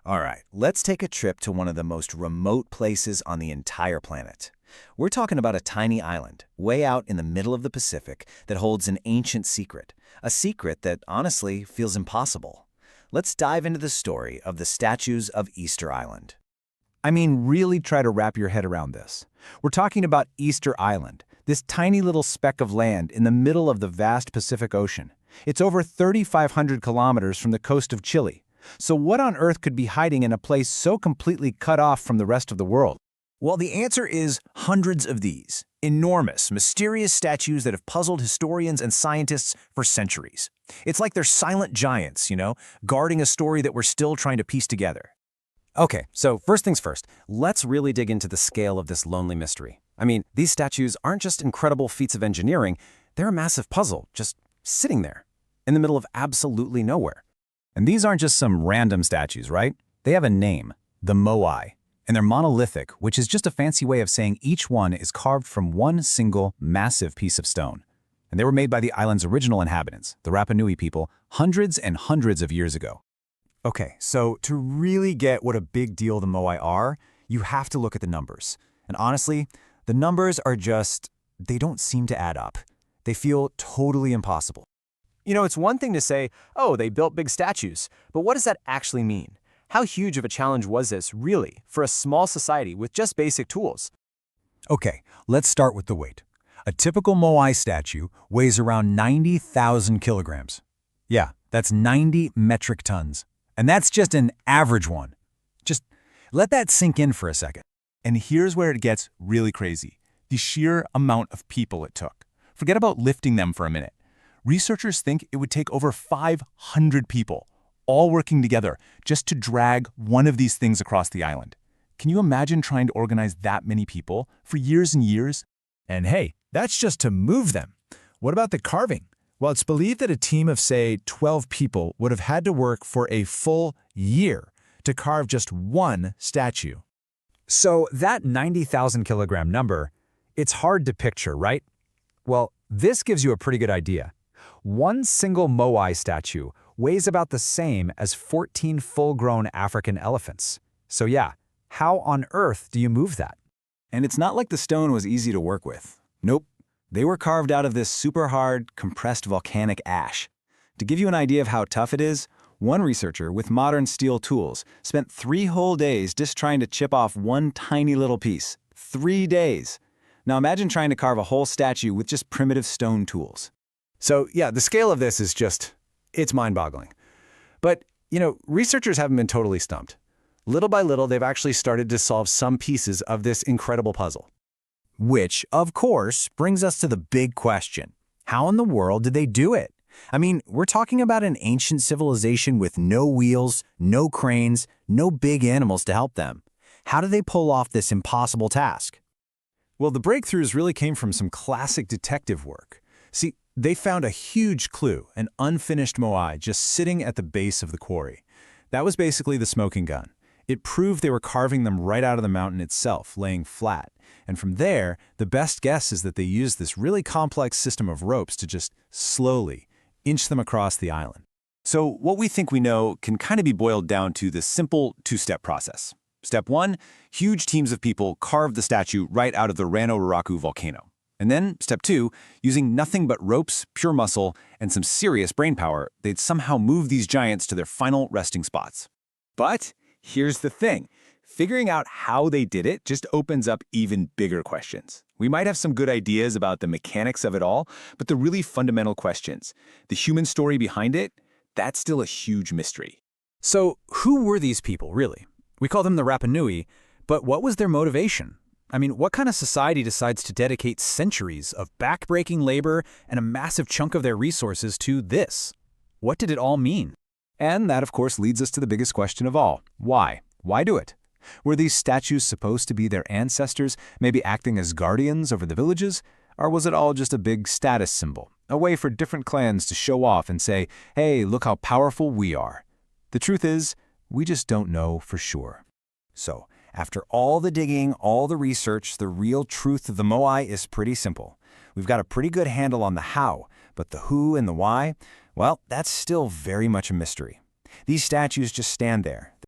All right, let's take a trip to one of the most remote places on the entire planet. We're talking about a tiny island, way out in the middle of the Pacific, that holds an ancient secret. A secret that, honestly, feels impossible. Let's dive into the story of the statues of Easter Island. I mean, really try to wrap your head around this. We're talking about Easter Island, this tiny little speck of land in the middle of the vast Pacific Ocean. It's over 3,500 kilometers from the coast of Chile. So what on earth could be hiding in a place so completely cut off from the rest of the world? Well, the answer is hundreds of these. Enormous, mysterious statues that have puzzled historians and scientists for centuries. It's like they're silent giants, guarding a story that we're still trying to piece together. Okay, so first things first, let's really dig into the scale of this lonely mystery. I mean, these statues aren't just incredible feats of engineering, they're a massive puzzle, just sitting there, in the middle of absolutely nowhere. And these aren't just some random statues, right? They have a name, the Moai. And they're monolithic, which is just a fancy way of saying each one is carved from one single, massive piece of stone. And they were made by the island's original inhabitants, the Rapa Nui people, hundreds and hundreds of years ago. Okay, so to really get what a big deal the Moai are, you have to look at the numbers. And honestly, the numbers are they don't seem to add up. They feel totally impossible. It's one thing to say, oh, they built big statues, but what does that actually mean? How huge of a challenge was this, really, for a small society with just basic tools? Okay, let's start with the weight. A typical Moai statue weighs around 90,000 kilograms. Yeah, that's 90 metric tons. And that's just an average one. Just let that sink in for a second. And here's where it gets really crazy. The sheer amount of people it took. Forget about lifting them for a minute. Researchers think it would take over 500 people, all working together, just to drag one of these things across the island. Can you imagine trying to organize that many people for years and years? And hey, that's just to move them. What about the carving? Well, it's believed that a team of, say, 12 people would have had to work for a full year to carve just one statue. So that 90,000 kilogram number, it's hard to picture, right? Well, this gives you a pretty good idea. One single Moai statue weighs about the same as 14 full-grown African elephants. So yeah, how on earth do you move that? And it's not like the stone was easy to work with. Nope. They were carved out of this super hard, compressed volcanic ash. To give you an idea of how tough it is, one researcher with modern steel tools spent 3 whole days just trying to chip off one tiny little piece. 3 days. Now imagine trying to carve a whole statue with just primitive stone tools. So yeah, the scale of this is it's mind-boggling. But, researchers haven't been totally stumped. Little by little, they've actually started to solve some pieces of this incredible puzzle. Which, of course, brings us to the big question. How in the world did they do it? I mean, we're talking about an ancient civilization with no wheels, no cranes, no big animals to help them. How did they pull off this impossible task? Well, the breakthroughs really came from some classic detective work. See, they found a huge clue, an unfinished Moai just sitting at the base of the quarry. That was basically the smoking gun. It proved they were carving them right out of the mountain itself, laying flat. And from there, the best guess is that they used this really complex system of ropes to just slowly inch them across the island. So what we think we know can kind of be boiled down to the simple 2-step process. Step 1, huge teams of people carved the statue right out of the Rano Raraku volcano. And then, step 2, using nothing but ropes, pure muscle, and some serious brainpower, they'd somehow move these giants to their final resting spots. But here's the thing. Figuring out how they did it just opens up even bigger questions. We might have some good ideas about the mechanics of it all, but the really fundamental questions, the human story behind it, that's still a huge mystery. So who were these people, really? We call them the Rapa Nui, but what was their motivation? I mean, what kind of society decides to dedicate centuries of back-breaking labor and a massive chunk of their resources to this? What did it all mean? And that, of course, leads us to the biggest question of all. Why? Why do it? Were these statues supposed to be their ancestors, maybe acting as guardians over the villages? Or was it all just a big status symbol, a way for different clans to show off and say, hey, look how powerful we are? The truth is, we just don't know for sure. So, after all the digging, all the research, the real truth of the Moai is pretty simple. We've got a pretty good handle on the how, but the who and the why, well, that's still very much a mystery. These statues just stand there,